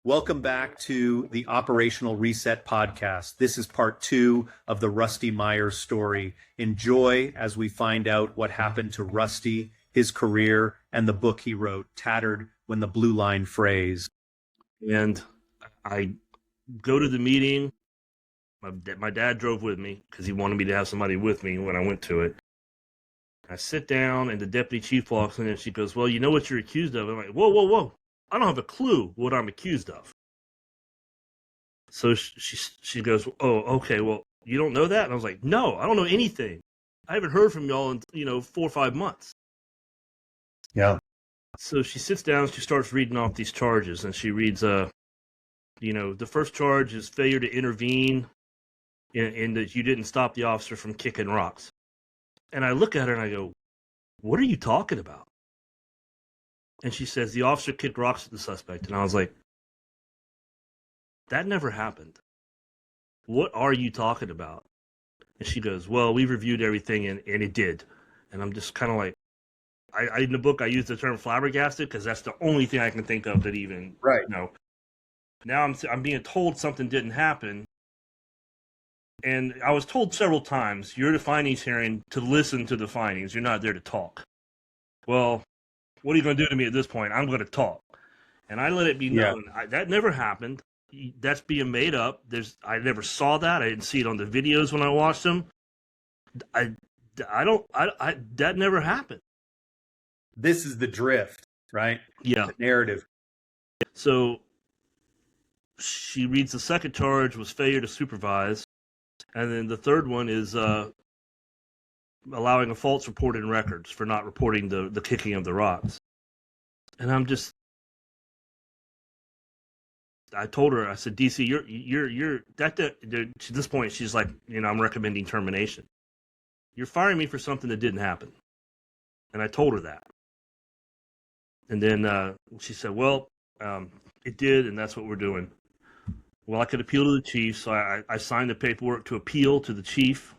Welcome back to the Operational Reset podcast. This is part 2 of the Rusty Myers story. Enjoy as we find out what happened to Rusty, his career, and the book he wrote, Tattered When the Blue Line Frays. And I go to the meeting. My dad drove with me because he wanted me to have somebody with me when I went to it. I sit down, and the deputy chief walks in, and she goes, "Well, you know what you're accused of?" I'm like, "Whoa, whoa, whoa. I don't have a clue what I'm accused of." So she goes, "Oh, okay, well, you don't know that?" And I was like, "No, I don't know anything. I haven't heard from y'all in, 4 or 5 months." Yeah. So she sits down, she starts reading off these charges, and she reads, the first charge is failure to intervene in that you didn't stop the officer from kicking rocks. And I look at her and I go, "What are you talking about?" And she says, "The officer kicked rocks at the suspect." And I was like, "That never happened. What are you talking about?" And she goes, "Well, we've reviewed everything and it did." And I'm just kind of like, in the book, I use the term flabbergasted because that's the only thing I can think of that even, Right. Now I'm being told something didn't happen. And I was told several times, you're at a findings hearing to listen to the findings. You're not there to talk. Well, what are you going to do to me at this point? I'm going to talk. And I let it be known. That never happened. That's being made up. I never saw that. I didn't see it on the videos when I watched them. That never happened. This is the drift, right? Yeah. The narrative. So she reads the second charge was failure to supervise. And then the third one is allowing a false report in records for not reporting the kicking of the rocks. And I told her, I said, "DC, you're that to this point, she's like, I'm recommending termination. You're firing me for something that didn't happen." And I told her that. And then she said, "Well, it did, and that's what we're doing." Well, I could appeal to the chief, so I signed the paperwork to appeal to the chief.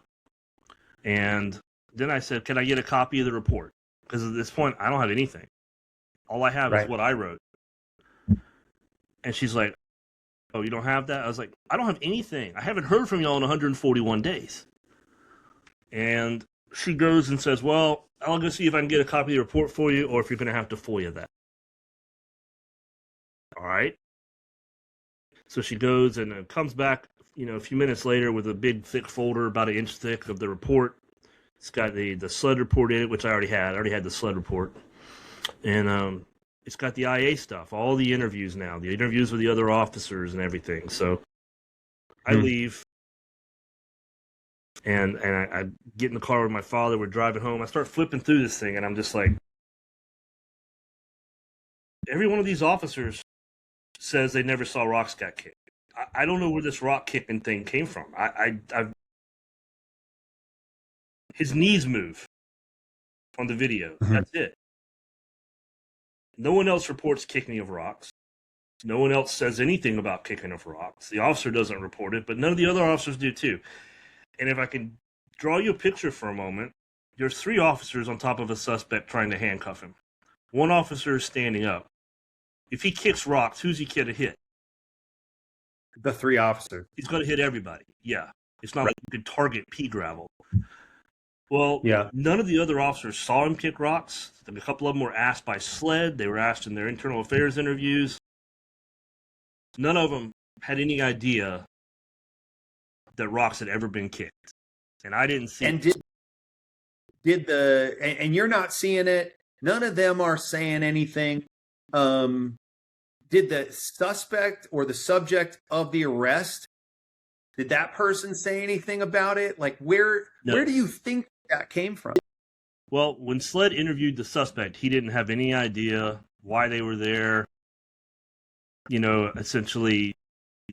And then I said, "Can I get a copy of the report?" Because at this point, I don't have anything. All I have is what I wrote. And she's like, "Oh, you don't have that?" I was like, "I don't have anything. I haven't heard from y'all in 141 days. And she goes and says, "Well, I'll go see if I can get a copy of the report for you, or if you're going to have to FOIA that." All right. So she goes and comes back, a few minutes later with a big, thick folder about an inch thick of the report. It's got the SLED report in it, which I already had. I already had the SLED report. And it's got the IA stuff, all the interviews now, the interviews with the other officers and everything. So I leave, and I get in the car with my father. We're driving home. I start flipping through this thing, and I'm just like, every one of these officers says they never saw rocks got kicked. I don't know where this rock kicking thing came from. His knees move on the video. That's it. No one else reports kicking of rocks. No one else says anything about kicking of rocks. The officer doesn't report it, but none of the other officers do too. And if I can draw you a picture for a moment, there's 3 officers on top of a suspect trying to handcuff him. One officer is standing up. If he kicks rocks, who's he going to hit? The 3 officers. He's going to hit everybody. Yeah. It's not like you can target pea gravel. Well, none of the other officers saw him kick rocks. A couple of them were asked by SLED. They were asked in their internal affairs interviews. None of them had any idea that rocks had ever been kicked. And I didn't see it. And you're not seeing it. None of them are saying anything. Did the suspect or the subject of the arrest, did that person say anything about it? Like, where do you think that came from? Well, when SLED interviewed the suspect, he didn't have any idea why they were there. Essentially,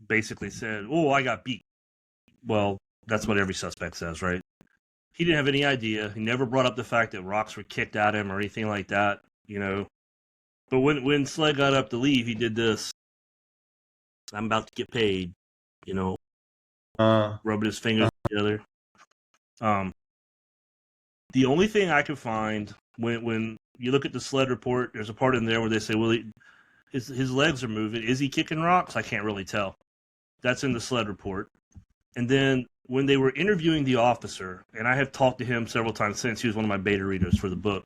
basically said, "Oh, I got beat." Well, that's what every suspect says, right? He didn't have any idea. He never brought up the fact that rocks were kicked at him or anything like that, But when SLED got up to leave, he did this. "I'm about to get paid," rubbing his fingers together. The only thing I could find when you look at the SLED report, there's a part in there where they say, "Well, His legs are moving. Is he kicking rocks? I can't really tell. That's in the sled report. And then when they were interviewing the officer, and I have talked to him several times since, he was one of my beta readers for the book.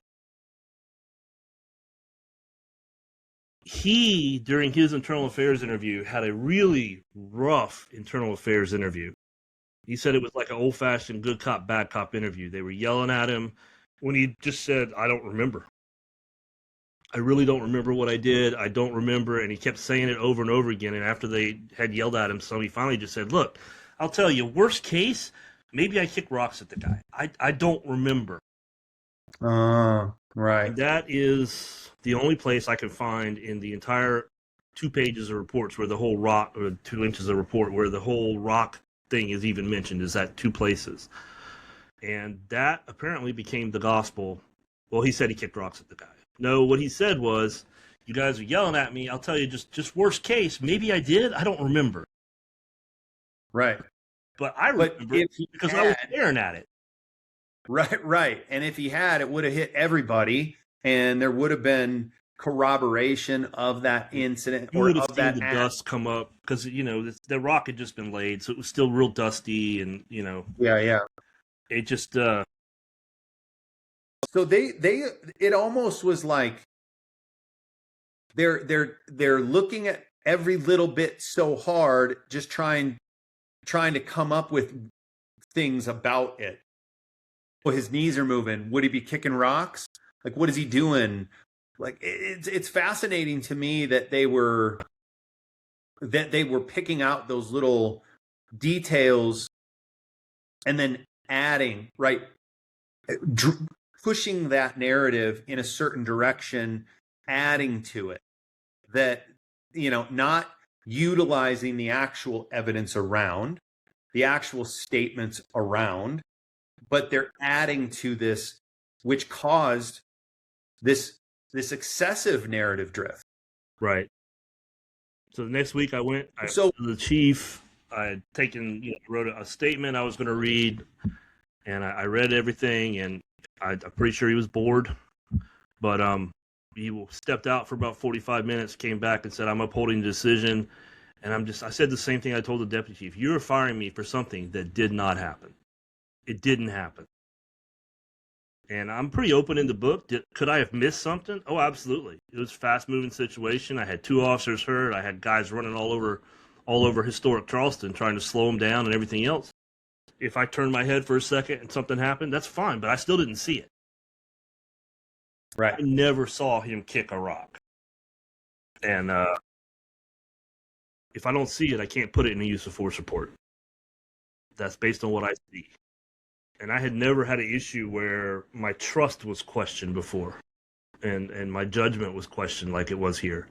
He, during his internal affairs interview, had a really rough internal affairs interview. He said it was like an old-fashioned good cop, bad cop interview. They were yelling at him when he just said, I don't remember. I really don't remember what I did. I don't remember. And he kept saying it over and over again. And after they had yelled at him, so he finally just said, look, I'll tell you, worst case, maybe I kicked rocks at the guy. I don't remember. Right. And that is the only place I can find in the entire 2 pages of reports where the whole rock, or 2 inches of report, where the whole rock thing is even mentioned, is that 2 places. And that apparently became the gospel. Well, he said he kicked rocks at the guy. No, what he said was, you guys are yelling at me. I'll tell you, just worst case, maybe I did. I don't remember. Right. But I remember because I was staring at it. Right. And if he had, it would have hit everybody, and there would have been corroboration of that incident. You would have seen the dust come up because, the rock had just been laid, so it was still real dusty, and, Yeah. It just... So it almost was like they're looking at every little bit so hard, just trying to come up with things about it. Well, his knees are moving. Would he be kicking rocks? Like, what is he doing? Like, it's fascinating to me that they were picking out those little details and then adding, right, pushing that narrative in a certain direction, adding to it, that, not utilizing the actual evidence around, the actual statements around, but they're adding to this, which caused this excessive narrative drift. Right. So the next week I went to the chief. I had taken, wrote a statement I was going to read, and I read everything, and I'm pretty sure he was bored, but he stepped out for about 45 minutes, came back and said, I'm upholding the decision. And I said the same thing I told the deputy chief. You're firing me for something that did not happen. It didn't happen. And I'm pretty open in the book. Could I have missed something? Oh, absolutely. It was a fast-moving situation. I had 2 officers hurt. I had guys running all over historic Charleston trying to slow them down and everything else. If I turned my head for a second and something happened, that's fine, but I still didn't see it. Right. I never saw him kick a rock. And if I don't see it, I can't put it in a use of force report. That's based on what I see. And I had never had an issue where my trust was questioned before, and my judgment was questioned like it was here.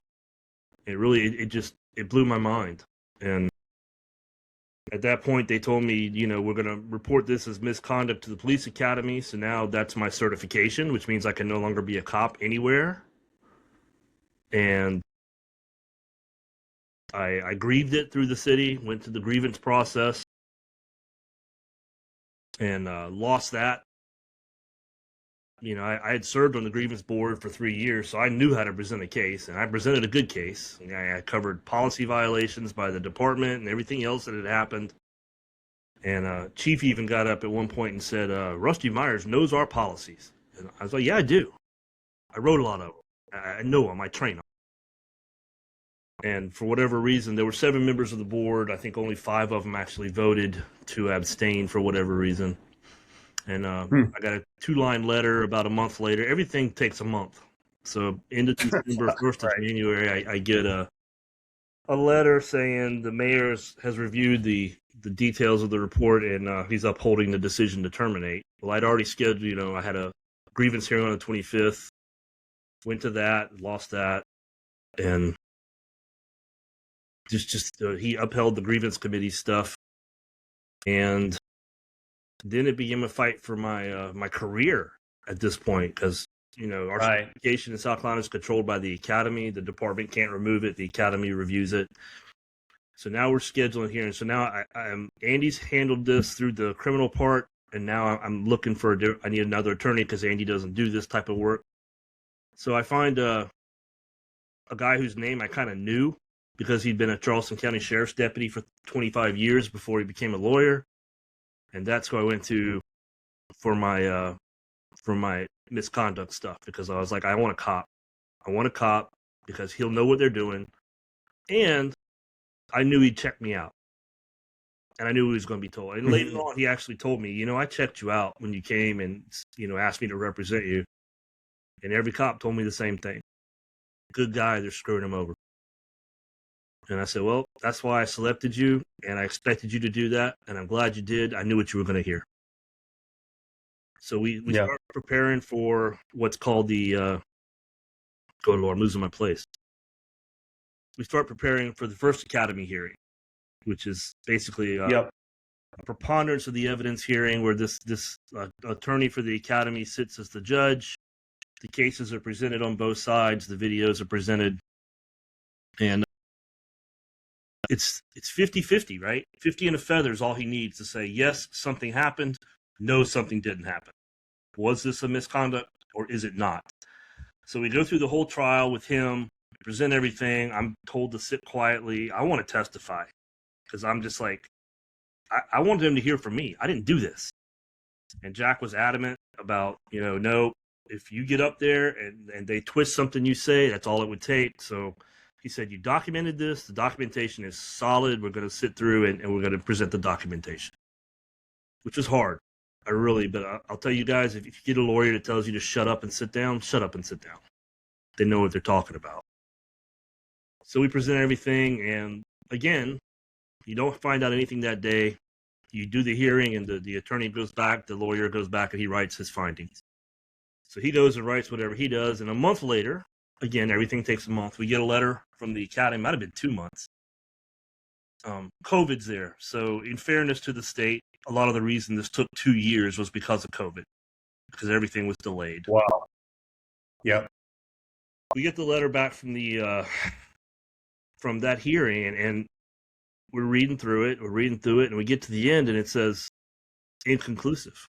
It really, it blew my mind. And at that point, they told me, we're going to report this as misconduct to the police academy. So now that's my certification, which means I can no longer be a cop anywhere. And I grieved it through the city, went to the grievance process, and lost that. I had served on the grievance board for 3 years, so I knew how to present a case, and I presented a good case. I covered policy violations by the department and everything else that had happened. And Chief even got up at one point and said, Rusty Myers knows our policies. And I was like, yeah, I do. I wrote a lot of them. I know them. I train them. And for whatever reason, there were 7 members of the board. I think only 5 of them actually voted to abstain for whatever reason. And I got a 2-line letter about a month later. Everything takes a month. So end of December, 1st of January, I get a letter saying the mayor has reviewed the details of the report, and he's upholding the decision to terminate. Well, I'd already scheduled, I had a grievance hearing on the 25th. Went to that, lost that, and he upheld the grievance committee stuff. And then it became a fight for my career at this point, because our certification in South Carolina is controlled by the academy. The department can't remove it. The academy reviews it. So now we're scheduling here, and so now Andy's handled this through the criminal part, and now I'm looking for I need another attorney because Andy doesn't do this type of work. So I find a guy whose name I kind of knew because he'd been a Charleston County Sheriff's deputy for 25 years before he became a lawyer. And that's who I went to for my misconduct stuff, because I was like, I want a cop. I want a cop because he'll know what they're doing. And I knew he'd check me out. And I knew he was going to be told. And later on, he actually told me, I checked you out when you came and, asked me to represent you. And every cop told me the same thing. Good guy, they're screwing him over. And I said, well, that's why I selected you, and I expected you to do that, and I'm glad you did. I knew what you were going to hear. So we start preparing for what's called the, good Lord, I'm losing my place. We start preparing for the first academy hearing, which is basically a preponderance of the evidence hearing, where this attorney for the academy sits as the judge. The cases are presented on both sides. The videos are presented. And it's 50-50, right? 50 and a feather is all he needs to say, yes, something happened. No, something didn't happen. Was this a misconduct or is it not? So we go through the whole trial with him, present everything. I'm told to sit quietly. I want to testify because I'm just like, I wanted him to hear from me. I didn't do this. And Jack was adamant about, no, if you get up there and they twist something you say, that's all it would take. So he said, you documented this. The documentation is solid. We're going to sit through and we're going to present the documentation, which is hard. But I'll tell you guys, if you get a lawyer that tells you to shut up and sit down, shut up and sit down. They know what they're talking about. So we present everything. And again, you don't find out anything that day. You do the hearing and the attorney goes back, the lawyer goes back and he writes his findings. So he goes and writes whatever he does. And a month later, again, everything takes a month. We get a letter from the academy. Might have been 2 months. COVID's there. So in fairness to the state, a lot of the reason this took 2 years was because of COVID, because everything was delayed. Wow. Yep. We get the letter back from the from that hearing, and we're reading through it, and we get to the end, and it says inconclusive.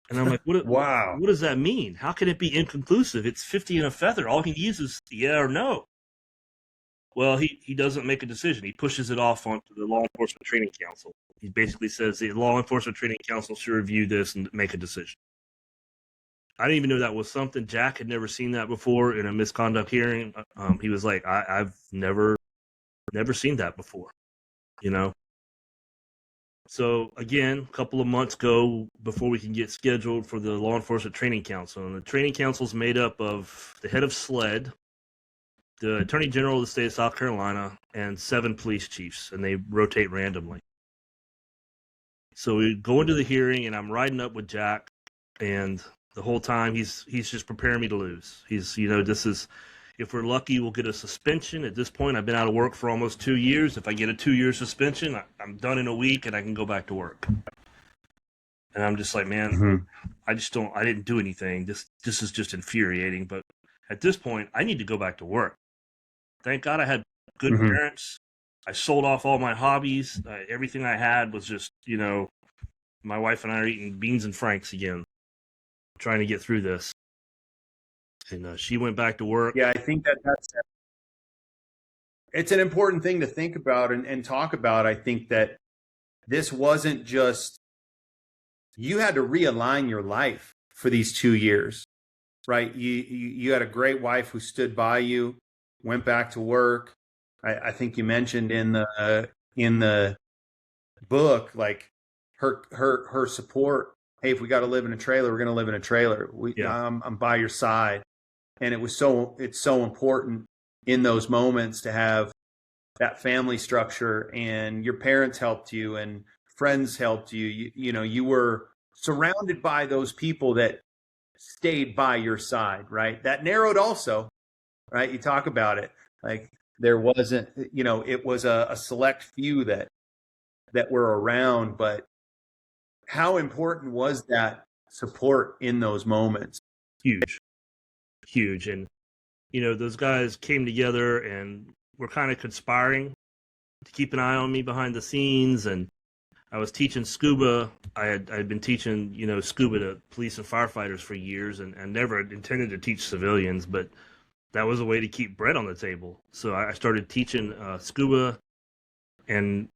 And I'm like, wow. What does that mean? How can it be inconclusive? It's 50 and a feather. All he needs is yeah or no. Well, he doesn't make a decision. He pushes it off onto the Law Enforcement Training Council. He basically says the Law Enforcement Training Council should review this and make a decision. I didn't even know that was something. Jack had never seen that before in a misconduct hearing. He was like, I've never seen that before, So again, a couple of months go before we can get scheduled for the Law Enforcement Training Council. And the Training Council is made up of the head of SLED, the Attorney General of the state of South Carolina, and 7 police chiefs, and they rotate randomly. So we go into the hearing, and I'm riding up with Jack, and the whole time he's just preparing me to lose. He's, this is, if we're lucky, we'll get a suspension. At this point, I've been out of work for almost 2 years. If I get a 2-year suspension, I'm done in a week, and I can go back to work. And I'm just like, man, I didn't do anything. This is just infuriating. But at this point, I need to go back to work. Thank God I had good parents. I sold off all my hobbies. Everything I had was just, my wife and I are eating beans and franks again, trying to get through this. And she went back to work. Yeah, I think it's an important thing to think about and talk about. I think that this wasn't just, you had to realign your life for these 2 years, right? You had a great wife who stood by you, went back to work. I think you mentioned in the book, like her support. Hey, if we got to live in a trailer, we're going to live in a trailer. I'm by your side. And it's so important in those moments to have that family structure, and your parents helped you and friends helped you. You were surrounded by those people that stayed by your side, right? That narrowed also, right? You talk about it. Like there wasn't, it was a select few that were around, but how important was that support in those moments? Huge. And, those guys came together and were kind of conspiring to keep an eye on me behind the scenes. And I was teaching scuba. I had been teaching, scuba to police and firefighters for years and never intended to teach civilians. But that was a way to keep bread on the table. So I started teaching scuba, and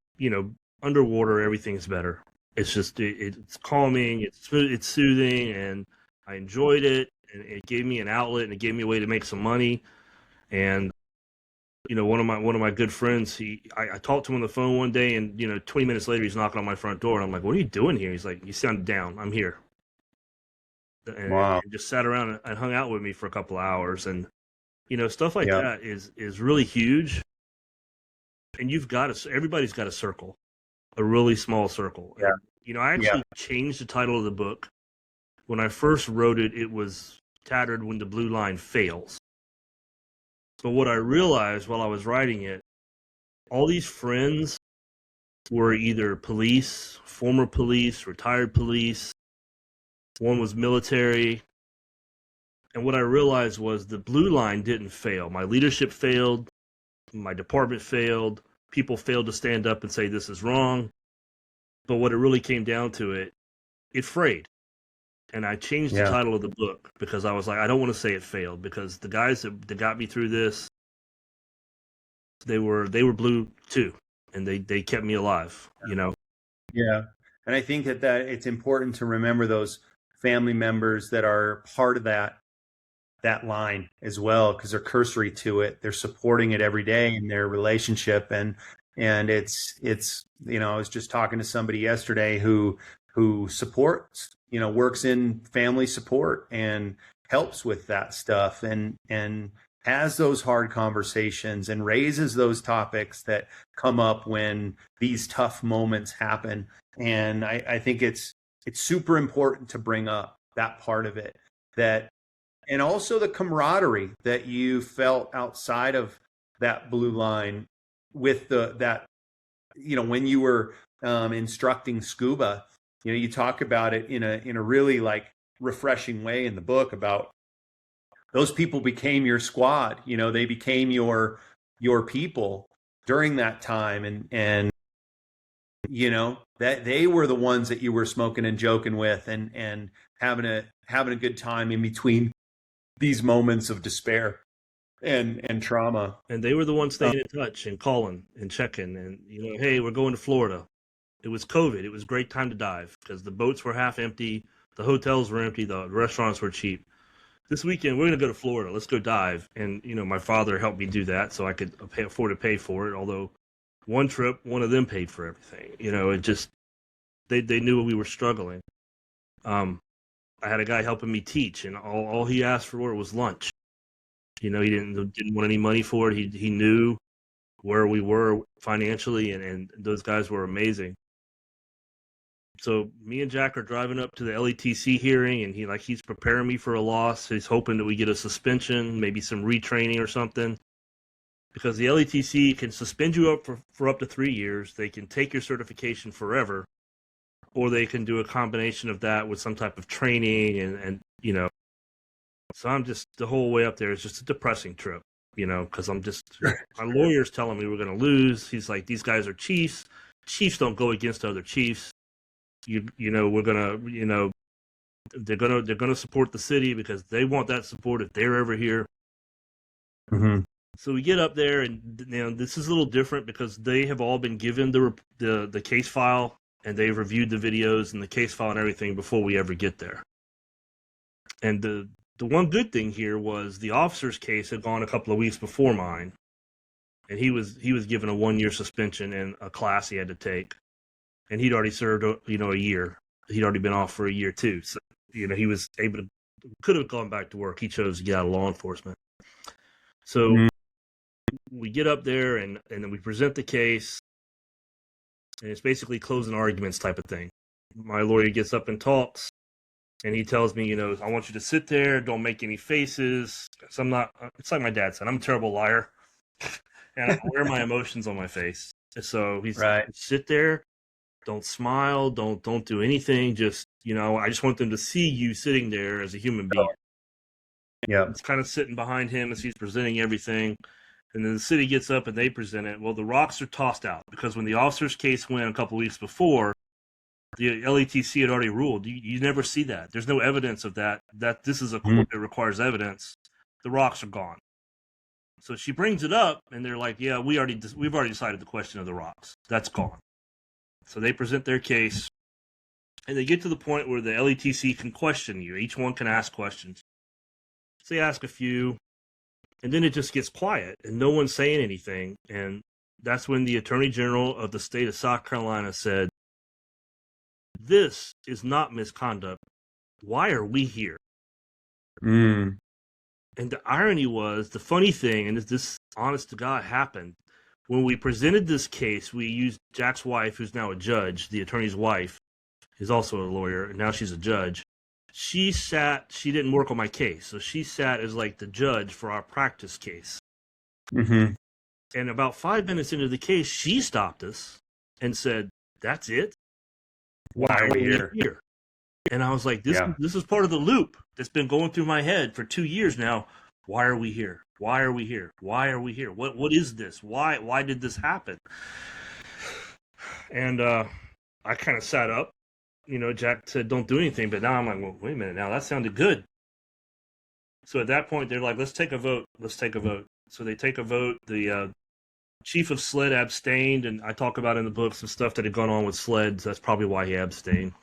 underwater everything's better. It's just it's calming, it's soothing, and I enjoyed it, and it gave me an outlet, and it gave me a way to make some money. And one of my good friends, I talked to him on the phone one day, and 20 minutes later he's knocking on my front door, and I'm like, "What are you doing here?" He's like, "You sound down. I'm here." And just sat around and hung out with me for a couple of hours, and stuff like that is really huge. And everybody's got a circle, a really small circle. Yeah. And, I actually changed the title of the book. When I first wrote it, it was Tattered When the Blue Line Fails. But what I realized while I was writing it, all these friends were either police, former police, retired police. One was military. And what I realized was the blue line didn't fail. My leadership failed. My department failed. People failed to stand up and say this is wrong. But what it really came down to, it frayed. And I changed the title of the book because I was like, I don't want to say it failed, because the guys that got me through this, they were blue too, and they kept me alive. Yeah, and I think that it's important to remember those family members that are part of that line as well, because they're cursory to it. They're supporting it every day in their relationship, and it's I was just talking to somebody yesterday who supports, works in family support and helps with that stuff, and has those hard conversations and raises those topics that come up when these tough moments happen. And I think it's super important to bring up that part of it, and also the camaraderie that you felt outside of that blue line with when you were instructing scuba. You talk about it in a really like refreshing way in the book about those people became your squad. They became your people during that time, and that they were the ones that you were smoking and joking with, and having a good time in between these moments of despair and trauma. And they were the ones staying in touch and calling and checking, and hey, we're going to Florida. It was COVID. It was a great time to dive because the boats were half empty, the hotels were empty, the restaurants were cheap. This weekend we're going to go to Florida. Let's go dive. And my father helped me do that, so I could afford to pay for it. Although one trip, one of them paid for everything. It just they knew we were struggling. I had a guy helping me teach, and all he asked for was lunch. He didn't want any money for it. He knew where we were financially, and those guys were amazing. So me and Jack are driving up to the LETC hearing, and he's preparing me for a loss. He's hoping that we get a suspension, maybe some retraining or something, because the LETC can suspend you up for up to 3 years. They can take your certification forever, or they can do a combination of that with some type of training, and So I'm just, the whole way up there is just a depressing trip, because my lawyer's telling me we're going to lose. He's like, these guys are chiefs. Chiefs don't go against other chiefs. We're gonna, they're gonna support the city because they want that support if they're ever here. Mm-hmm. So we get up there, and this is a little different because they have all been given the case file, and they've reviewed the videos and the case file and everything before we ever get there. And the one good thing here was the officer's case had gone a couple of weeks before mine, and he was given a 1-year suspension and a class he had to take. And he'd already served, a year. He'd already been off for a year too. So, he was could have gone back to work. He chose to get out of law enforcement. So we get up there, and then we present the case, and it's basically closing arguments type of thing. My lawyer gets up and talks, and he tells me, I want you to sit there, don't make any faces. So I'm not. It's like my dad said, I'm a terrible liar, and I wear my emotions on my face. So he's right. Sit there. Don't smile. Don't do anything. Just, I just want them to see you sitting there as a human being. Yeah. It's kind of sitting behind him as he's presenting everything. And then the city gets up and they present it. Well, the rocks are tossed out because when the officer's case went a couple weeks before, the LETC had already ruled. You never see that. There's no evidence of that this is a court that requires evidence. The rocks are gone. So she brings it up, and they're like, "Yeah, we've already decided the question of the rocks. That's gone." So they present their case, and they get to the point where the LETC can question you. Each one can ask questions. So they ask a few, and then it just gets quiet, and no one's saying anything. And that's when the Attorney General of the state of South Carolina said, "This is not misconduct. Why are we here?" Mm. And the irony was, the funny thing, and this honest to God happened, when we presented this case, we used Jack's wife, who's now a judge, the attorney's wife, is also a lawyer, and now she's a judge. She didn't work on my case, so she sat as like the judge for our practice case. Mm-hmm. And about 5 minutes into the case, she stopped us and said, "That's it? Why are we here?" And I was like, this is part of the loop that's been going through my head for 2 years now. Why are we here? Why are we here? Why are we here? What is this? Why did this happen? And I kind of sat up. Jack said, "Don't do anything." But now I'm like, well, wait a minute. Now that sounded good. So at that point, they're like, let's take a vote. Let's take a vote. So they take a vote. The chief of SLED abstained. And I talk about in the book some stuff that had gone on with SLED. So that's probably why he abstained.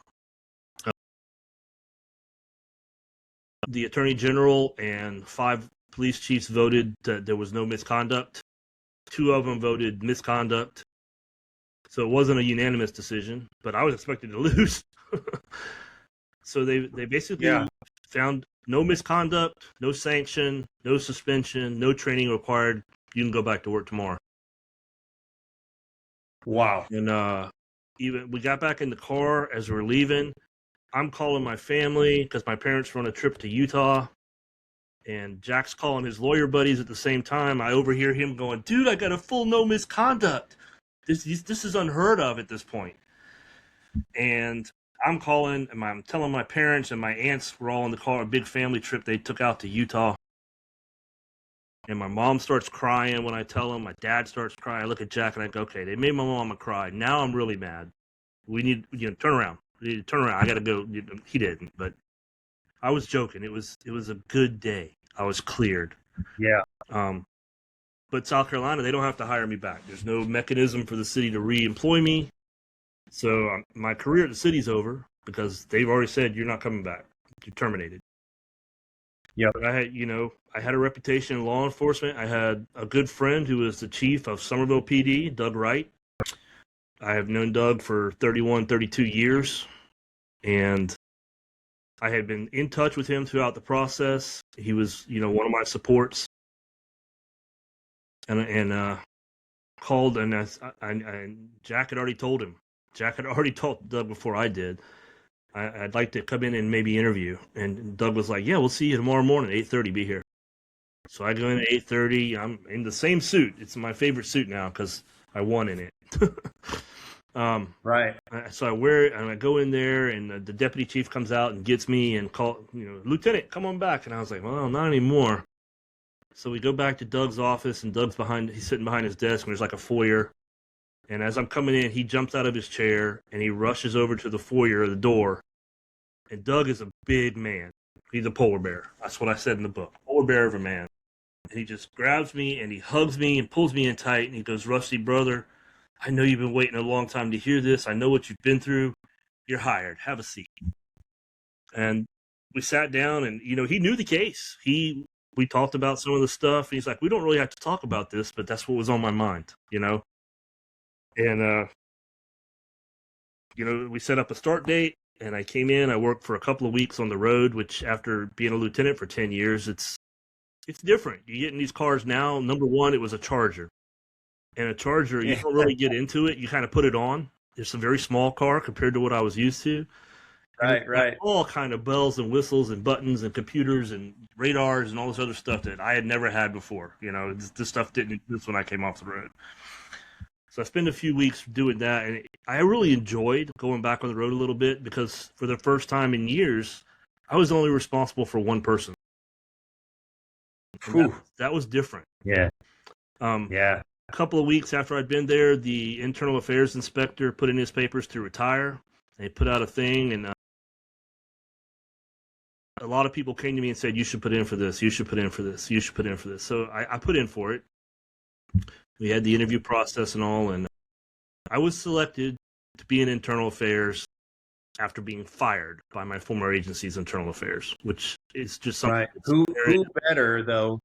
The attorney general and 5 police chiefs voted that there was no misconduct. 2 of them voted misconduct. So it wasn't a unanimous decision, but I was expected to lose. So they basically found no misconduct, no sanction, no suspension, no training required. You can go back to work tomorrow. Wow. And even we got back in the car as we were leaving. I'm calling my family because my parents were on a trip to Utah, and Jack's calling his lawyer buddies at the same time. I overhear him going, "Dude, I got a full no misconduct. This is unheard of at this point." And I'm calling, and I'm telling my parents, and my aunts were all in the car, a big family trip they took out to Utah. And my mom starts crying when I tell them. My dad starts crying. I look at Jack and I go, "Okay, they made my mama cry. Now I'm really mad. We need, turn around. Turn around. I got to go." He didn't, but I was joking. It was a good day. I was cleared. Yeah. But South Carolina, they don't have to hire me back. There's no mechanism for the city to re-employ me. So my career at the city's over because they've already said, "You're not coming back. You're terminated." Yeah. But I had a reputation in law enforcement. I had a good friend who was the chief of Somerville PD, Doug Wright. I have known Doug for 31, 32 years, and I had been in touch with him throughout the process. He was, one of my supports, and called, and Jack had already told him. Jack had already told Doug before I did. I'd like to come in and maybe interview, and Doug was like, "Yeah, we'll see you tomorrow morning, 8:30. Be here." So I go in at 8:30. I'm in the same suit. It's my favorite suit now because I won in it. Right. So I wear it, and I go in there, and the deputy chief comes out and gets me and call, "Lieutenant, come on back." And I was like, "Well, not anymore." So we go back to Doug's office, and he's sitting behind his desk, and there's like a foyer. And as I'm coming in, he jumps out of his chair, and he rushes over to the foyer, the door. And Doug is a big man. He's a polar bear. That's what I said in the book. Polar bear of a man. And he just grabs me, and he hugs me and pulls me in tight, and he goes, "Rusty, brother, I know you've been waiting a long time to hear this. I know what you've been through. You're hired. Have a seat." And we sat down, and, he knew the case. We talked about some of the stuff, and he's like, "We don't really have to talk about this, but that's what was on my mind, And, we set up a start date, and I came in. I worked for a couple of weeks on the road, which after being a lieutenant for 10 years, it's different. You get in these cars now. Number one, it was a Charger. And a Charger, you don't really get into it. You kind of put it on. It's a very small car compared to what I was used to. Right. All kind of bells and whistles and buttons and computers and radars and all this other stuff that I had never had before. This stuff didn't exist when I came off the road. So I spent a few weeks doing that, and I really enjoyed going back on the road a little bit because for the first time in years, I was only responsible for one person. That was different. Yeah. A couple of weeks after I'd been there, the internal affairs inspector put in his papers to retire. They put out a thing, and a lot of people came to me and said, you should put in for this, you should put in for this, you should put in for this. So I put in for it. We had the interview process and all, and I was selected to be in internal affairs after being fired by my former agency's internal affairs, which is just something. Right. Who better though?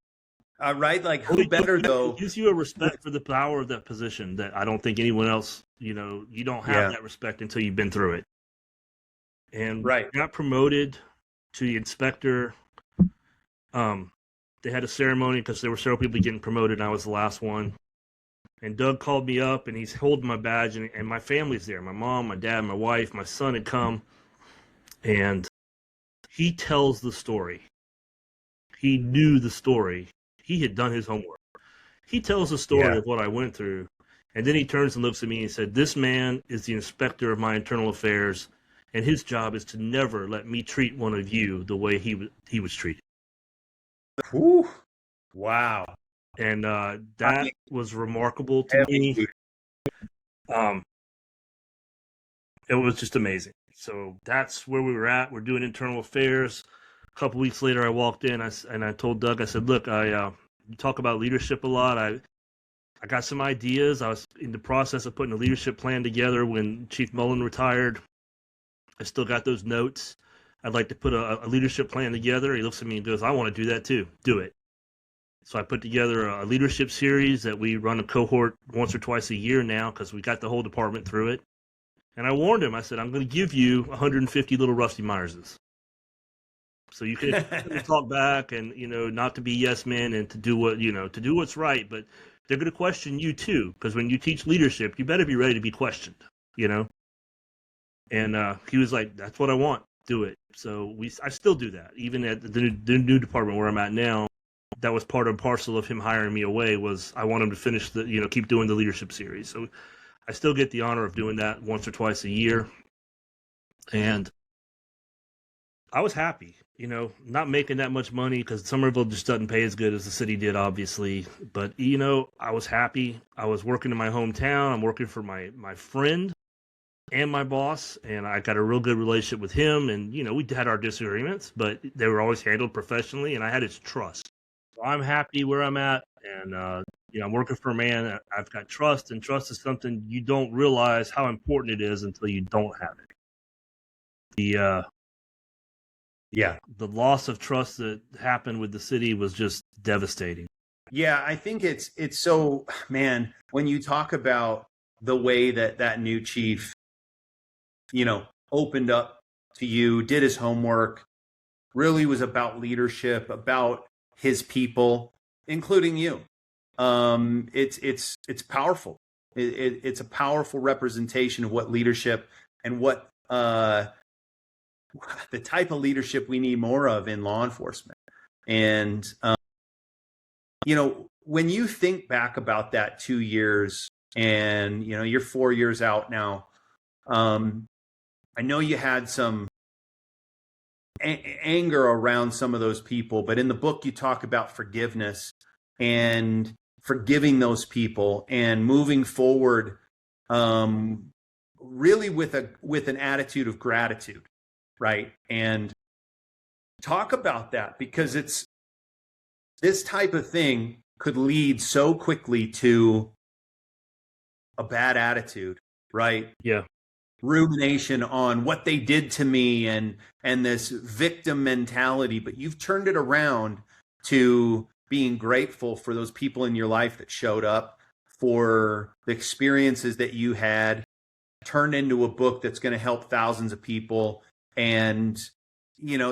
Right? Like who better though? It gives you a respect for the power of that position that I don't think anyone else, you don't have that respect until you've been through it. And right. got promoted to the inspector. They had a ceremony because there were several people getting promoted, and I was the last one. And Doug called me up, and he's holding my badge, and my family's there. My mom, my dad, my wife, my son had come. And he tells the story. He knew the story. He had done his homework. He tells the story of what I went through. And then he turns and looks at me and said, this man is the inspector of my internal affairs, and his job is to never let me treat one of you the way he was treated. Whew. Wow. And that was remarkable to me. It was just amazing. So that's where we were at. We're doing internal affairs. A couple weeks later, I walked in and I told Doug, I said, look, you talk about leadership a lot. I got some ideas. I was in the process of putting a leadership plan together when Chief Mullen retired. I still got those notes. I'd like to put a leadership plan together. He looks at me and goes, I want to do that too. Do it. So I put together a leadership series that we run a cohort once or twice a year now because we got the whole department through it. And I warned him. I said, I'm going to give you 150 little Rusty Myerses. So you can talk back and, not to be yes men and to do what, to do what's right. But they're going to question you too. Because when you teach leadership, you better be ready to be questioned, And he was like, that's what I want. Do it. So I still do that. Even at the new department where I'm at now, that was part and parcel of him hiring me away was I want him to finish keep doing the leadership series. So I still get the honor of doing that once or twice a year. And I was happy, not making that much money because Somerville just doesn't pay as good as the city did, obviously. But, I was happy. I was working in my hometown. I'm working for my friend and my boss, and I got a real good relationship with him. And, we had our disagreements, but they were always handled professionally, and I had his trust. So I'm happy where I'm at, and, I'm working for a man. I've got trust, and trust is something you don't realize how important it is until you don't have it. The loss of trust that happened with the city was just devastating. Yeah, I think it's so, man, when you talk about the way that new chief, opened up to you, did his homework, really was about leadership, about his people, including you. It's powerful. It's a powerful representation of what leadership and what the type of leadership we need more of in law enforcement. And, when you think back about that 2 years and, you're 4 years out now, I know you had some anger around some of those people, but in the book you talk about forgiveness and forgiving those people and moving forward, really with an attitude of gratitude. Right. And talk about that because this type of thing could lead so quickly to a bad attitude. Right. Yeah. Rumination on what they did to me and this victim mentality. But you've turned it around to being grateful for those people in your life that showed up, for the experiences that you had, turned into a book that's going to help thousands of people. And,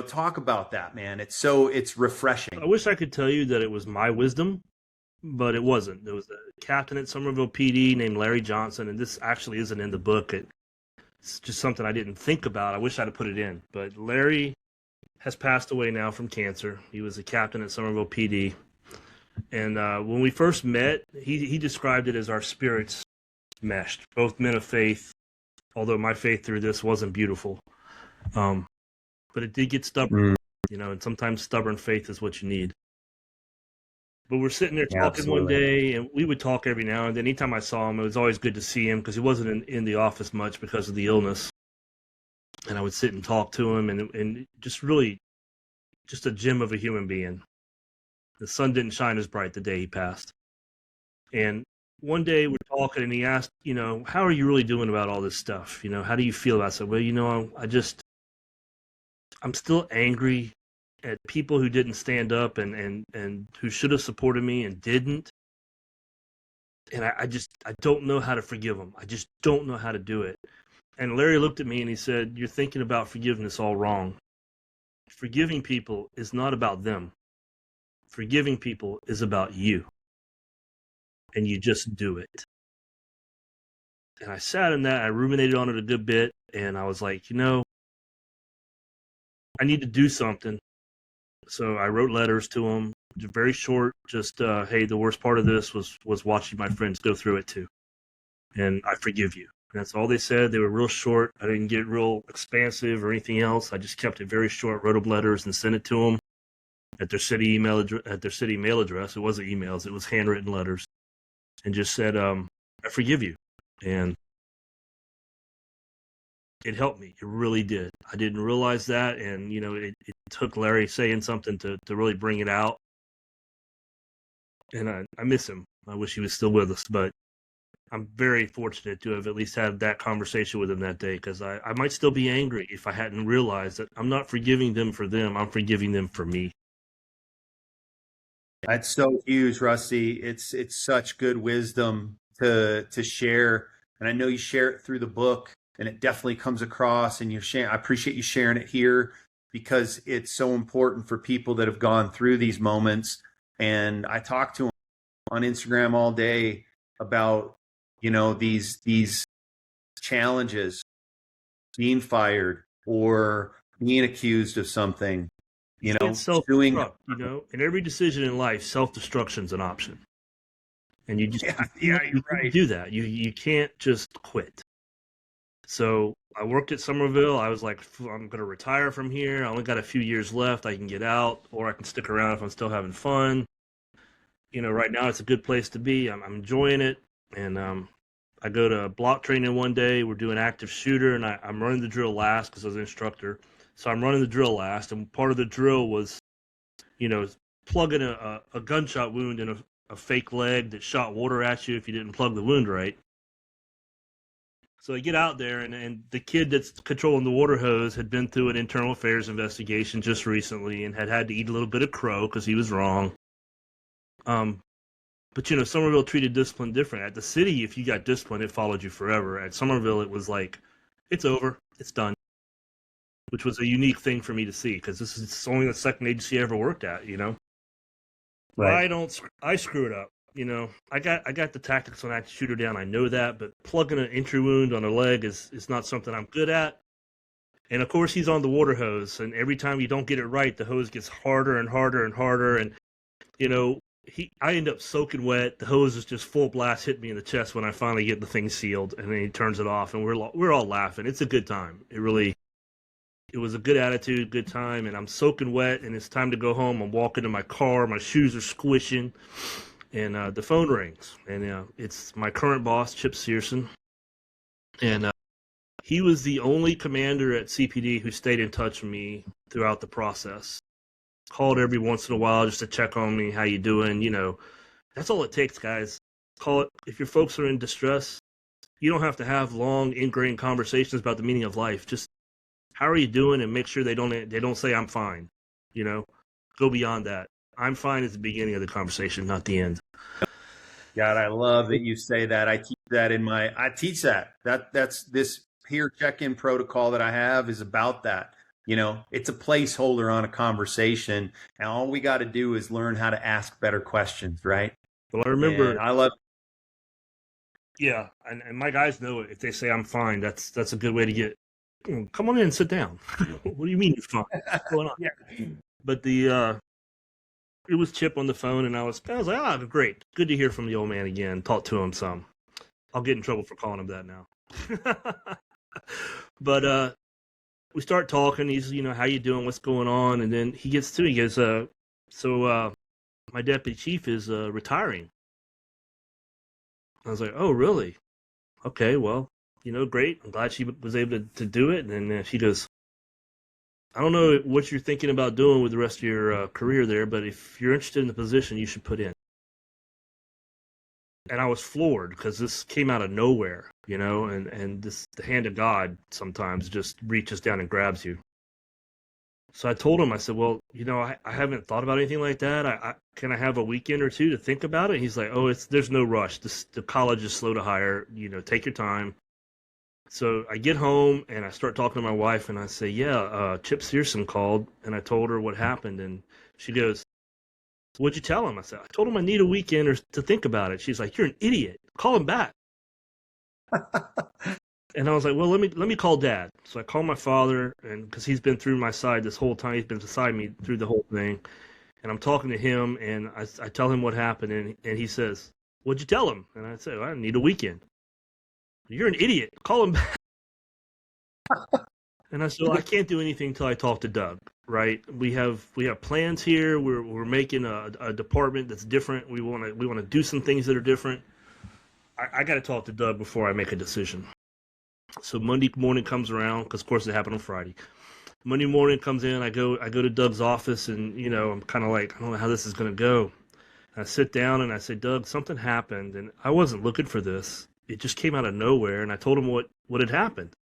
talk about that, man. It's refreshing. I wish I could tell you that it was my wisdom, but it wasn't. There was a captain at Somerville PD named Larry Johnson, and this actually isn't in the book. It's just something I didn't think about. I wish I'd have put it in. But Larry has passed away now from cancer. He was a captain at Somerville PD. And when we first met, he described it as our spirits meshed, both men of faith, although my faith through this wasn't beautiful. But it did get stubborn, and sometimes stubborn faith is what you need. But we're sitting there talking one day, and we would talk every now and then. Anytime I saw him, it was always good to see him because he wasn't in the office much because of the illness. And I would sit and talk to him and just really just a gem of a human being. The sun didn't shine as bright the day he passed. And one day we're talking and he asked, how are you really doing about all this stuff? How do you feel about it? I said, well, I'm still angry at people who didn't stand up and who should have supported me and didn't. And I don't know how to forgive them. I just don't know how to do it. And Larry looked at me and he said, you're thinking about forgiveness all wrong. Forgiving people is not about them. Forgiving people is about you. And you just do it. And I sat in that, I ruminated on it a good bit, and I was like, I need to do something. So I wrote letters to them, very short, just, hey, the worst part of this was watching my friends go through it too. And I forgive you. And that's all they said. They were real short. I didn't get real expansive or anything else. I just kept it very short, wrote them letters and sent it to them at their city mail address. It wasn't emails, it was handwritten letters. And just said, I forgive you. And it helped me. It really did. I didn't realize that. And, it took Larry saying something to really bring it out. And I miss him. I wish he was still with us. But I'm very fortunate to have at least had that conversation with him that day, because I might still be angry if I hadn't realized that I'm not forgiving them for them. I'm forgiving them for me. That's so huge, Rusty. It's such good wisdom to share, and I know you share it through the book, and it definitely comes across. And you're sharing. I appreciate you sharing it here because it's so important for people that have gone through these moments. And I talk to them on Instagram all day about these challenges, being fired or being accused of something. Doing, in every decision in life, self-destruction's an option. And you just, you can't do that. You can't just quit. So I worked at Somerville. I was like, I'm going to retire from here. I only got a few years left. I can get out, or I can stick around if I'm still having fun. Right now it's a good place to be. I'm enjoying it. And I go to block training one day. We're doing active shooter, and I'm running the drill last because I was an instructor. So I'm running the drill last, and part of the drill was, plugging a gunshot wound in a fake leg that shot water at you if you didn't plug the wound right. So I get out there, and the kid that's controlling the water hose had been through an internal affairs investigation just recently and had to eat a little bit of crow because he was wrong. But, Somerville treated discipline different. At the city, if you got disciplined, it followed you forever. At Somerville, it was like, it's over, it's done. Which was a unique thing for me to see, because this is only the second agency I ever worked at, Right. I screw it up, I got the tactics on active shooter down. I know that, but plugging an entry wound on a leg is not something I'm good at. And of course, he's on the water hose, and every time you don't get it right, the hose gets harder and harder and harder. And, I end up soaking wet. The hose is just full blast hitting me in the chest when I finally get the thing sealed, and then he turns it off, and we're all laughing. It's a good time. It was a good attitude, good time, and I'm soaking wet, and it's time to go home. I'm walking to my car. My shoes are squishing, and the phone rings, and it's my current boss, Chip Searson, and he was the only commander at CPD who stayed in touch with me throughout the process. Called every once in a while just to check on me, how you doing, That's all it takes, guys. Call it. If your folks are in distress, you don't have to have long, ingrained conversations about the meaning of life. Just, how are you doing? And make sure they don't say I'm fine. Go beyond that. I'm fine is the beginning of the conversation, not the end. God, I love that you say that. I teach that. That's this peer check-in protocol that I have is about that. It's a placeholder on a conversation, and all we got to do is learn how to ask better questions, right? Well, I remember. And I love. Yeah, and my guys know it. If they say I'm fine, that's a good way to get. Come on in and sit down. What do you mean you're fine? What's going on? Yeah. But it was Chip on the phone, and I was like, great. Good to hear from the old man again. Talk to him some. I'll get in trouble for calling him that now. But we start talking. He's, how you doing? What's going on? And then he gets to me. He goes, so my deputy chief is retiring. I was like, oh, really? Okay, well, great. I'm glad she was able to do it. And then she goes, I don't know what you're thinking about doing with the rest of your career there, but if you're interested in the position, you should put in. And I was floored because this came out of nowhere, you know, and this, the hand of God sometimes just reaches down and grabs you. So I told him, I said, well, you know, I haven't thought about anything like that. Can I have a weekend or two to think about it? He's like, oh, there's no rush. The college is slow to hire. You know, take your time. So I get home and I start talking to my wife and I say, yeah, Chip Searson called, and I told her what happened. And she goes, what'd you tell him? I said, I told him I need a weekend to think about it. She's like, you're an idiot. Call him back. And I was like, well, let me call Dad. So I call my father, and because he's been through my side this whole time, he's been beside me through the whole thing. And I'm talking to him, and I tell him what happened, and he says, what'd you tell him? And I said, well, I need a weekend. You're an idiot. Call him back. And I said, well, I can't do anything until I talk to Doug, right? We have plans here. We're making a department that's different. We want to do some things that are different. I got to talk to Doug before I make a decision. So Monday morning comes around, because of course it happened on Friday. Monday morning comes in, I go to Doug's office, and you know, I'm kind of like, I don't know how this is going to go. And I sit down and I say, Doug, something happened, and I wasn't looking for this. It just came out of nowhere, and I told him what had happened.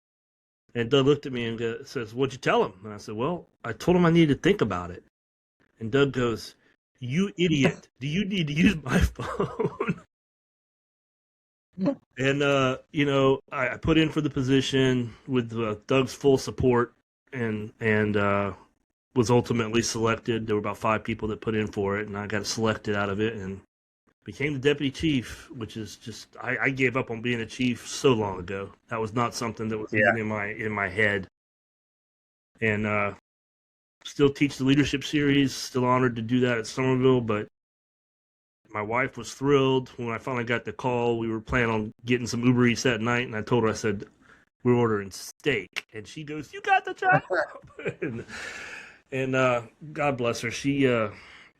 And Doug looked at me and says, what'd you tell him? And I said, well, I told him I needed to think about it. And Doug goes, you idiot, do you need to use my phone? And, you know, I put in for the position with Doug's full support and was ultimately selected. There were about 5 people that put in for it, and I got selected out of it and became the deputy chief, which is just, I gave up on being a chief so long ago. That was not something that was even in my head. And still teach the leadership series, still honored to do that at Somerville, but my wife was thrilled when I finally got the call. We were planning on getting some Uber Eats that night, and I told her, I said, we're ordering steak. And she goes, you got the job. and God bless her.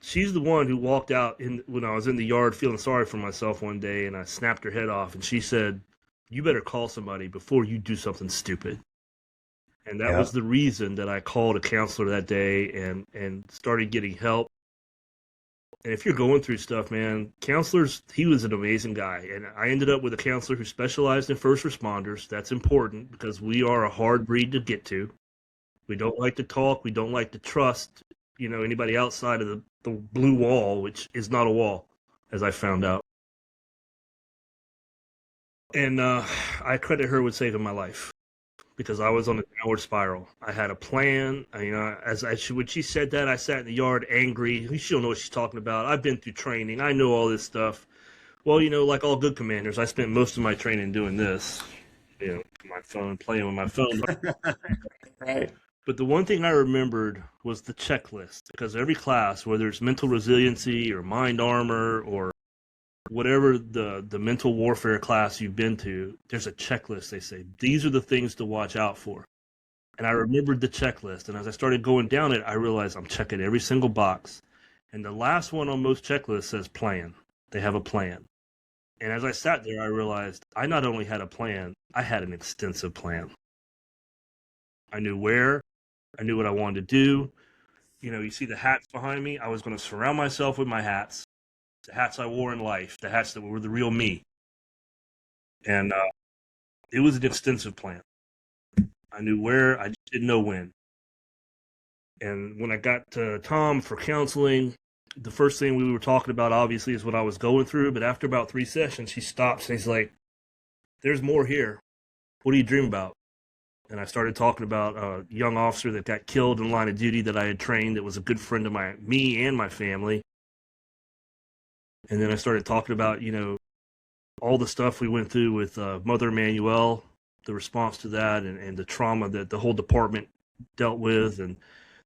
She's the one who walked out when I was in the yard feeling sorry for myself one day, and I snapped her head off, and she said, you better call somebody before you do something stupid. And that was the reason that I called a counselor that day and started getting help. And if you're going through stuff, man, counselors, he was an amazing guy. And I ended up with a counselor who specialized in first responders. That's important because we are a hard breed to get to. We don't like to talk. We don't like to trust, you know, anybody outside of the blue wall, which is not a wall, as I found out. And I credit her with saving my life because I was on a downward spiral. I had a plan. You know, when she said that, I sat in the yard angry. She don't know what she's talking about. I've been through training. I know all this stuff. Well, you know, like all good commanders, I spent most of my training doing this. You know, my phone, playing with my phone. Right. But the one thing I remembered was the checklist, because every class, whether it's mental resiliency or mind armor or whatever the mental warfare class you've been to, there's a checklist. They say, these are the things to watch out for. And I remembered the checklist. And as I started going down it, I realized I'm checking every single box. And the last one on most checklists says plan. They have a plan. And as I sat there, I realized I not only had a plan, I had an extensive plan. I knew where, I knew what I wanted to do. You know, you see the hats behind me. I was going to surround myself with my hats. The hats I wore in life, the hats that were the real me. And it was an extensive plan. I knew where, I just didn't know when. And when I got to Tom for counseling, the first thing we were talking about, obviously, is what I was going through. But after about 3 sessions, he stops and he's like, there's more here. What do you dream about? And I started talking about a young officer that got killed in line of duty that I had trained that was a good friend of me and my family. And then I started talking about, you know, all the stuff we went through with Mother Emanuel, the response to that, and the trauma that the whole department dealt with, and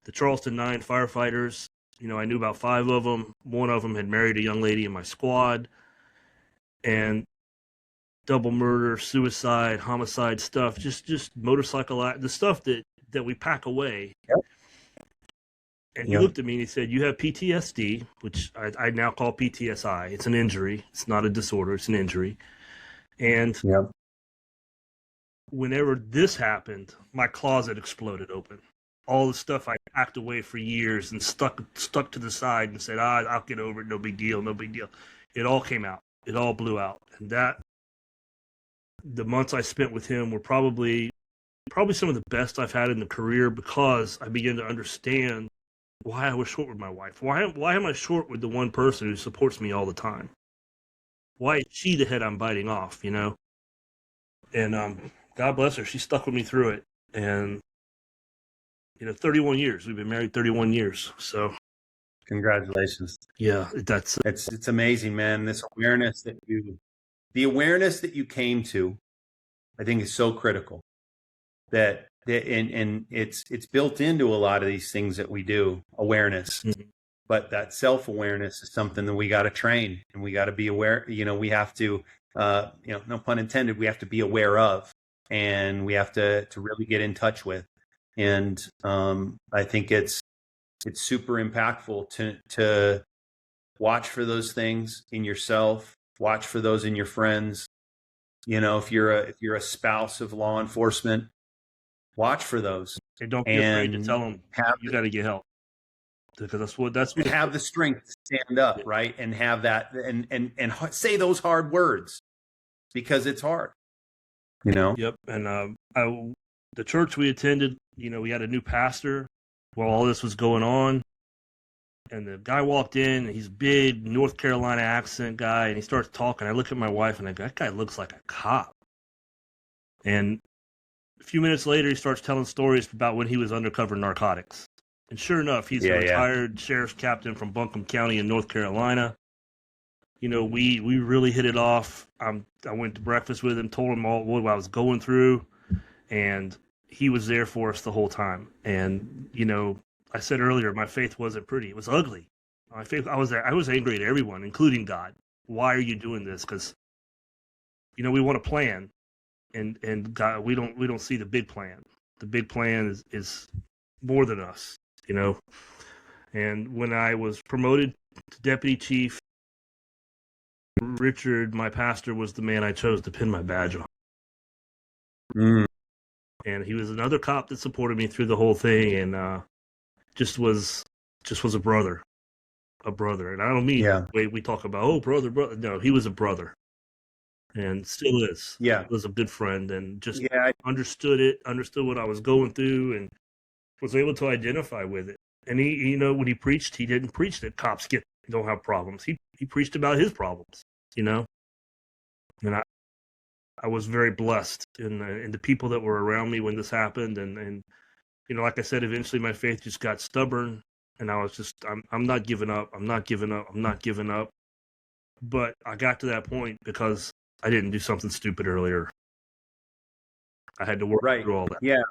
the Charleston 9 firefighters. You know, I knew about 5 of them. 1 of them had married a young lady in my squad. And double murder, suicide, homicide stuff, just motorcycle, the stuff that we pack away. Yep. And he looked at me and he said, you have PTSD, which I now call PTSI. It's an injury. It's not a disorder. It's an injury. And whenever this happened, my closet exploded open. all the stuff I packed away for years and stuck to the side and said, I'll get over it, no big deal, no big deal. It all came out. It all blew out. And the months I spent with him were probably some of the best I've had in the career, because I began to understand why I was short with my wife. Why am I short with the one person who supports me all the time? Why is she the head I'm biting off, And God bless her, she stuck with me through it. And 31 years. We've been married 31 years. So congratulations. Yeah, it's amazing, man. This awareness the awareness that you came to, I think, is so critical. And it's built into a lot of these things that we do, awareness. Mm-hmm. But that self-awareness is something that we got to train, and we got to be aware. We have to, no pun intended, we have to be aware of, and we have to really get in touch with. And I think it's super impactful to watch for those things in yourself, watch for those in your friends. If you're a spouse of law enforcement, watch for those. And don't be afraid to tell them you got to get help, because that's what have the strength to stand up, right? And have that, and say those hard words, because it's hard, Yep. And the church we attended, we had a new pastor while all this was going on. And the guy walked in, and he's big North Carolina accent guy, and he starts talking. I look at my wife, and I go, that guy looks like a cop. And a few minutes later, he starts telling stories about when he was undercover narcotics. And sure enough, he's a retired sheriff's captain from Buncombe County in North Carolina. We really hit it off. I went to breakfast with him, told him all what I was going through, and he was there for us the whole time. And, I said earlier, my faith wasn't pretty. It was ugly. My faith, I was angry at everyone, including God. Why are you doing this? Because, we want a plan, and God, we don't see the big plan. The big plan is more than us, And when I was promoted to deputy chief, Richard, my pastor, was the man I chose to pin my badge on. Mm. And he was another cop that supported me through the whole thing, and just was a brother. And I don't mean the way we talk about, brother. No, he was a brother, and still is. Yeah, was a good friend, and just understood what I was going through, and was able to identify with it. And he, when he preached, he didn't preach that cops don't have problems. He preached about his problems, And I was very blessed in the people that were around me when this happened, and like I said, eventually my faith just got stubborn, and I was just, I'm not giving up. I'm not giving up. But I got to that point because I didn't do something stupid earlier. I had to work through all that. Yeah.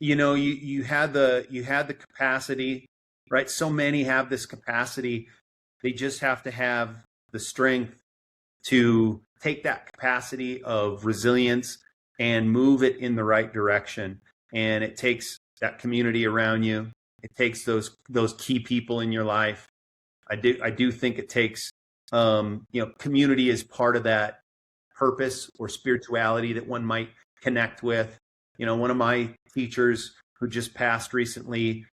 You had the capacity, right? So many have this capacity. They just have to have the strength to take that capacity of resilience and move it in the right direction. And it takes that community around you. It takes those key people in your life. I do think it takes, community is part of that purpose or spirituality that one might connect with. One of my teachers who just passed recently,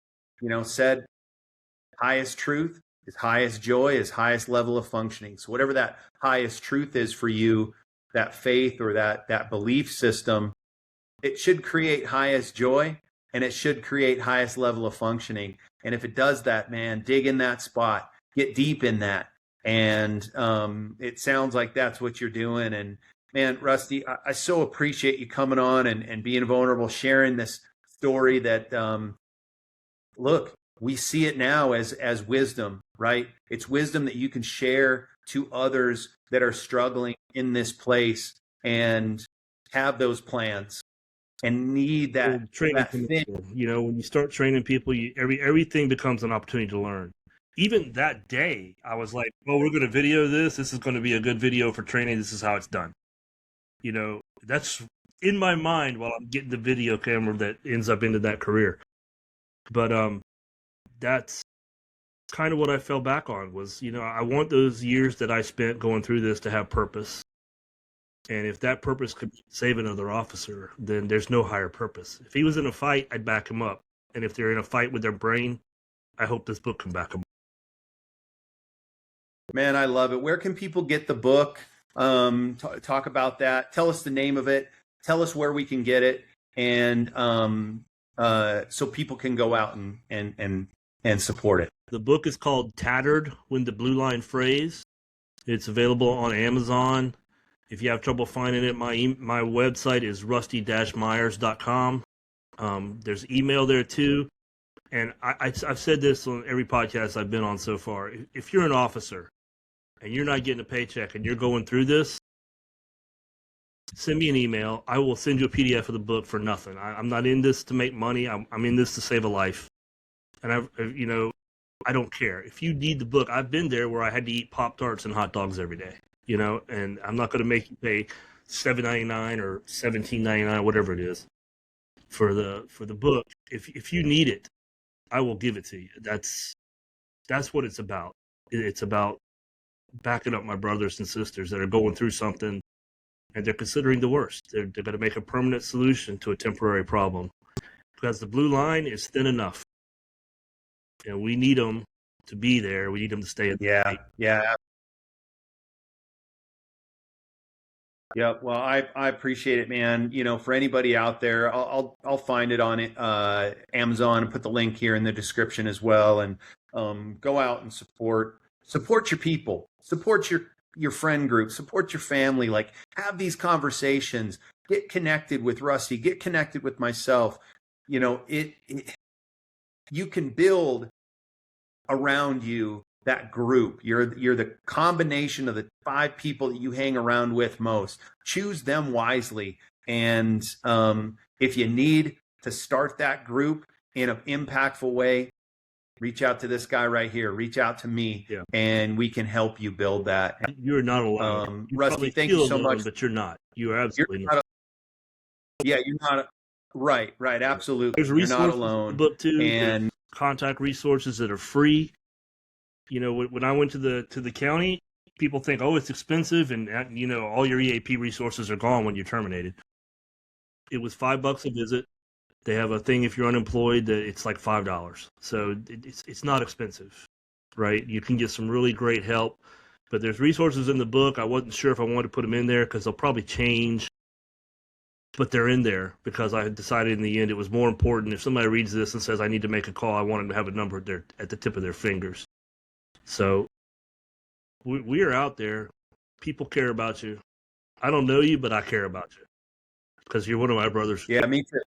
said, highest truth is highest joy is highest level of functioning. So whatever that highest truth is for you, that faith or that belief system, it should create highest joy, and it should create highest level of functioning. And if it does that, man, dig in that spot, get deep in that. And it sounds like that's what you're doing. And man, Rusty, I so appreciate you coming on and being vulnerable, sharing this story that, look, we see it now as wisdom, right? It's wisdom that you can share to others that are struggling in this place and have those plans and need that training. When you start training people, everything becomes an opportunity to learn. Even that day, I was like, "Oh, we're going to video this. This is going to be a good video for training. This is how it's done." That's in my mind while I'm getting the video camera that ends up into that career. But that's kind of what I fell back on was, I want those years that I spent going through this to have purpose. And if that purpose could save another officer, then there's no higher purpose. If he was in a fight, I'd back him up. And if they're in a fight with their brain, I hope this book can back them. Man, I love it. Where can people get the book? Talk about that. Tell us the name of it. Tell us where we can get it, and so people can go out and support it. The book is called "Tattered: When the Blue Line Frays." It's available on Amazon. If you have trouble finding it, my website is rusty-myers.com. There's email there too. And I've said this on every podcast I've been on so far. If you're an officer and you're not getting a paycheck and you're going through this, send me an email. I will send you a PDF of the book for nothing. I'm not in this to make money. I'm in this to save a life. And I don't care. If you need the book, I've been there where I had to eat Pop-Tarts and hot dogs every day, and I'm not going to make you pay $7.99 or $17.99, whatever it is, for the book. If you need it, I will give it to you. That's what it's about. It's about backing up my brothers and sisters that are going through something and they're considering the worst. They're going to make a permanent solution to a temporary problem, because the blue line is thin enough. And we need them to be there. We need them to stay at the Yeah. Yeah. Well, I appreciate it, man. For anybody out there, I'll find it on Amazon and put the link here in the description as well. And go out and support your people, support your friend group, support your family. Like, have these conversations. Get connected with Rusty. Get connected with myself. You can build around you that group. You're the combination of the 5 people that you hang around with most. Choose them wisely. And if you need to start that group in an impactful way, reach out to this guy right here. Reach out to me, and we can help you build that. You're not alone. Rusty, thank you so much. But you're not. You are absolutely not. You're not. Right. Absolutely. There's resources you're not alone. In the book too, and contact resources that are free. When I went to the county, people think, oh, it's expensive, and all your EAP resources are gone when you're terminated. It was $5 a visit. They have a thing if you're unemployed that it's like $5. So it's not expensive, right? You can get some really great help, but there's resources in the book. I wasn't sure if I wanted to put them in there because they'll probably change, but they're in there because I had decided in the end it was more important. If somebody reads this and says, I need to make a call, I want them to have a number at the tip of their fingers. So we are out there. People care about you. I don't know you, but I care about you because you're one of my brothers. Yeah, me too.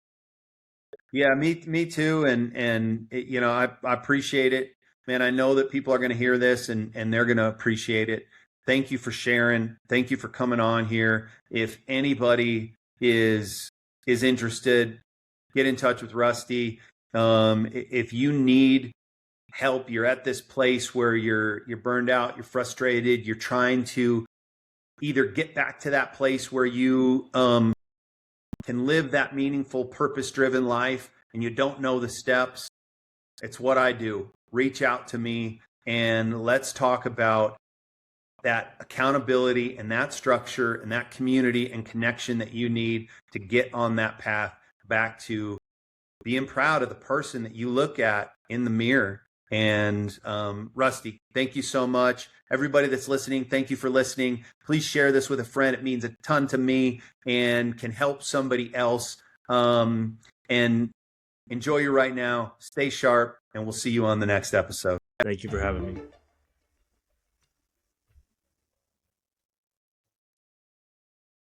Yeah, me too. And I appreciate it, man. I know that people are going to hear this and they're going to appreciate it. Thank you for sharing. Thank you for coming on here. If anybody is interested, get in touch with Rusty. If you need help, you're at this place where you're burned out, you're frustrated, you're trying to either get back to that place where you can live that meaningful, purpose-driven life, and you don't know the steps, it's what I do. Reach out to me, and let's talk about that accountability and that structure and that community and connection that you need to get on that path back to being proud of the person that you look at in the mirror. And Rusty, thank you so much. Everybody that's listening, thank you for listening. Please share this with a friend. It means a ton to me and can help somebody else. And enjoy your right now. Stay sharp, and we'll see you on the next episode. Thank you for having me.